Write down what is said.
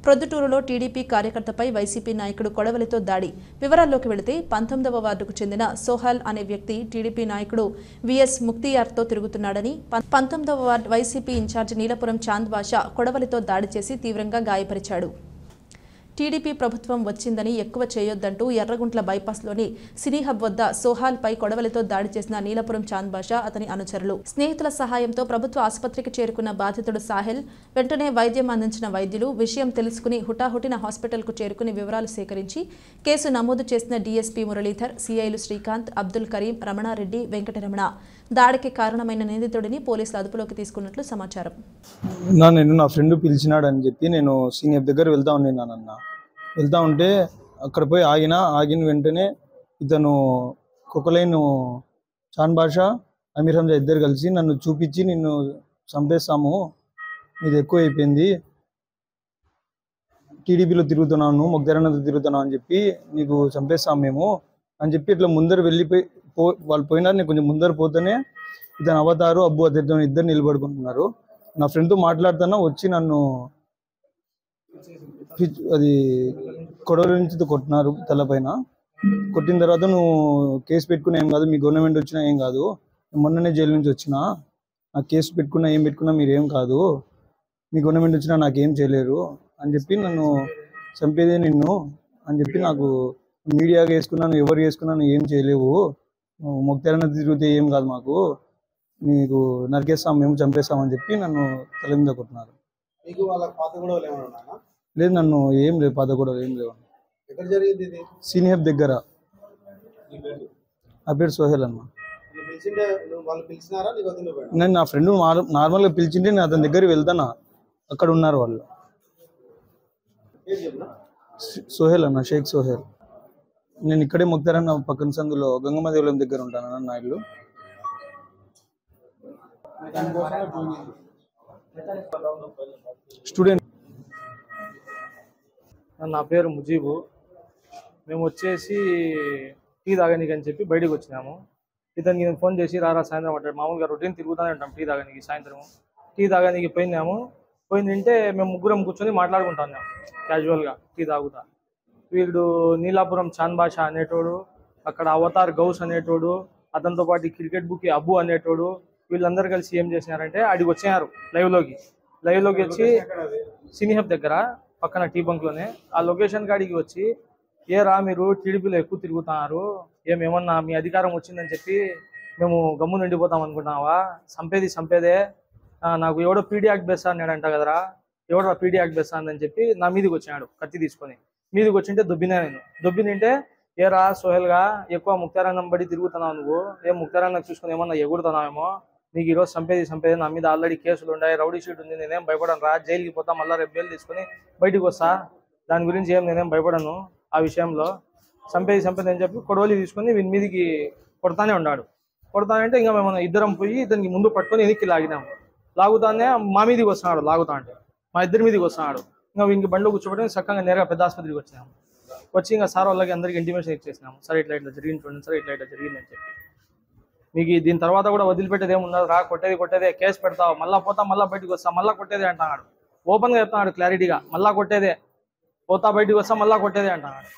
ప్రొద్దుటూరులో TDP కార్యకర్తపై YCP నాయకుడు కొడవలితో దాడి. వివరాల్లోకి వెళితే 19వ వార్డుకు చెందిన సోహల్ అనే వ్యక్తి టీడీపీ నాయకుడు విఎస్ ముక్తియార్తో తిరుగుతున్నాడని 19వ ward YCP incharge Neelapuram Chand Basha కొడవలితో దాడి చేసి తీవ్రంగా గాయపరిచాడు. టీడీపీ ప్రభుత్వం వచ్చిందని ఎక్కువ చేయొద్దంటూ ఎర్రగుంట్ల బైపాస్లోని సినీ హబ్ వద్ద సోహాల్పై కొడవలితో దాడి చేసిన నీలపురం చాంద్ బాషా అతని అనుచరులు. స్నేహితుల సహాయంతో ప్రభుత్వ ఆసుపత్రికి చేరుకున్న బాధితుడు సాహెల్ వెంటనే వైద్యం అందించిన వైద్యులు విషయం తెలుసుకుని హుటాహుటిన హాస్పిటల్కు చేరుకుని వివరాలు సేకరించి కేసు నమోదు చేసిన డీఎస్పీ మురళీధర్, సీఐలు శ్రీకాంత్, అబ్దుల్ కరీం, రమణారెడ్డి, వెంకటరమణ దాడికి కారణమైన నిందితుడిని పోలీసులు అదుపులోకి తీసుకున్నట్లు సమాచారం. నా ఫ్రెండ్ పిలిచినాడని చెప్పి నేను సీనియర్ దగ్గర వెళ్తా ఉంటే అక్కడ పోయి ఆగిన వెంటనే ఇతను కొకలైన్ చాంద్ బాషా, అమీర్ హంజా ఇద్దరు కలిసి నన్ను చూపించి నిన్ను చంపేస్తాము, ఇది ఎక్కువ అయిపోయింది, టీడీపీలో తిరుగుతున్నాను, మొగ్దరన్నతో తిరుగుతున్నావు అని చెప్పి నీకు చంపేస్తాం మేము అని చెప్పి ఇట్లా ముందర వెళ్ళిపోయి వాళ్ళు పోయినారు. నేను కొంచెం ముందర పోతేనే ఇతను అవతారు, అబ్బు అతను ఇద్దరు నిలబడుకుంటున్నారు. నా ఫ్రెండ్తో మాట్లాడుతున్నా వచ్చి నన్ను అది కొడవలి నుంచి కొట్టినారు తలపైన. కొట్టిన తర్వాత నువ్వు కేసు పెట్టుకున్నా ఏం కాదు, మీ గవర్నమెంట్ వచ్చినా ఏం కాదు, మొన్ననే జైలు నుంచి వచ్చినా, ఆ కేసు పెట్టుకున్నా ఏం పెట్టుకున్నా మీరేం కాదు, మీ గవర్నమెంట్ వచ్చినా నాకేం చేయలేరు అని చెప్పి నన్ను చంపేదే నిన్ను అని చెప్పి నాకు మీడియాగా వేసుకున్నాను, ఎవరు వేసుకున్నాను ఏం చేయలేవు, మొక్తారన్న తిరిగితే ఏం కాదు మాకు, నీకు నరికేస్తాం మేము చంపేస్తామని చెప్పి నన్ను తల మీద కొట్టినారు. లేదు, నన్ను ఏం లేవు, పాత కూడా ఏం లేవు. సీనియర్ దగ్గర. నా పేరు సోహెల్ అన్న. నేను నా ఫ్రెండ్ నార్మల్గా పిలిచింటే నేను అతని దగ్గర వెళ్తానా, అక్కడ ఉన్నారు వాళ్ళు. సోహెల్ అన్న, షేక్ సోహెల్. నేను ఇక్కడే మొక్తారన్న పక్కన సందులో గంగమ్మ దేవాలయం దగ్గర ఉంటాను నా ఇల్లు. స్టూడెంట్. నా పేరు ముజీబు. మేము వచ్చేసి టీ తాగనీకి అని చెప్పి బయటకు వచ్చినాము. ఇతనికి నేను ఫోన్ చేసి రారా సాయంత్రం అంటాడు. మామూలుగా రొటీన్ తిరుగుతూనే ఉంటాం టీ తాగనీకి. సాయంత్రం టీ తాగనీకి పోయిందంటే మేము ముగ్గురం కూర్చొని మాట్లాడుకుంటున్నాం క్యాజువల్గా టీ తాగుతా. వీడు నీలాపురం చాంద్ బాషా అనేటోడు, అక్కడ అవతార్ గౌస్ అనేటోడు, అతనితో పాటు క్రికెట్ బుక్ అబ్బు అనేటోడు, వీళ్ళందరూ కలిసి ఏం చేసినారంటే అడిగి వచ్చారు లైవ్లోకి వచ్చి సినీ హబ్ దగ్గర పక్కన టీ బంక్లోనే ఆ లొకేషన్ కాడికి వచ్చి, ఏరా మీరు టీడీపీలో ఎక్కువ తిరుగుతున్నారు, ఏమన్నా మీ అధికారం వచ్చిందని చెప్పి మేము గమ్ము నిండిపోతాం అనుకుంటున్నావా, చంపేదే, నాకు ఎవడో పీడీ యాక్ట్ బేస్తా అన్నాడంట కదరా, ఎవడో పీడీ యాక్ట్ బేస్తా అని చెప్పి నా మీదకి వచ్చినాడు కత్తి తీసుకొని. మీదకి వచ్చింటే దొబ్బినింటే ఏరా సోహెల్గా ఎక్కువ ముక్తారంగం బడి తిరుగుతున్నావు, నువ్వు ఏం ముక్తారంగం చూసుకుని ఏమన్నా ఎగురుతున్నావేమో, నీకు ఈరోజు చంపేది నా మీద ఆల్రెడీ కేసులు ఉన్నాయి, రౌడీ షీట్ ఉంది, నేనేం భయపడను రా, జైలుకి పోతా, మళ్ళీ రేపు బెయిల్ తీసుకుని బయటకు వస్తా, దాని గురించి నేనేం భయపడను, ఆ విషయంలో చంపేది అని చెప్పి కొడవలి తీసుకొని వీని మీదకి కొడతానే ఉన్నాడు. కొడతానంటే ఇంకా మేము ఇద్దరం పోయి ఇతనికి ముందు పట్టుకొని వెనక్కి లాగుతానే మా మీదకి వస్తున్నాడు, లాగుతా అంటే మా ఇద్దరి మీదకి వస్తున్నాడు. ఇంకా వీనికి బండ్లో కూర్చోబెట్టి చక్కగా నేరుగా పెద్ద ఆసుపత్రికి వచ్చినాము. వచ్చి ఇంకా సార్ వాళ్ళకి అందరికీ ఇంటిమేషన్ ఇచ్చేసినాము, సరే ఇట్లా జరిగింది చూడండి, సరే ఇట్లా జరిగిందని చెప్పి. మీకు దీని తర్వాత కూడా వదిలిపెట్టేది ఏముండదు రా, కొట్టేదే, కేసు పెడతావు, మళ్ళీ పోతా, మళ్ళీ బయటకు వస్తా, మళ్ళీ కొట్టేదే అంటున్నాడు. ఓపెన్గా చెప్తున్నాడు క్లారిటీగా, మళ్ళీ కొట్టేదే, పోతా బయటకు వస్తా, మళ్ళీ కొట్టేదే అంటున్నాడు.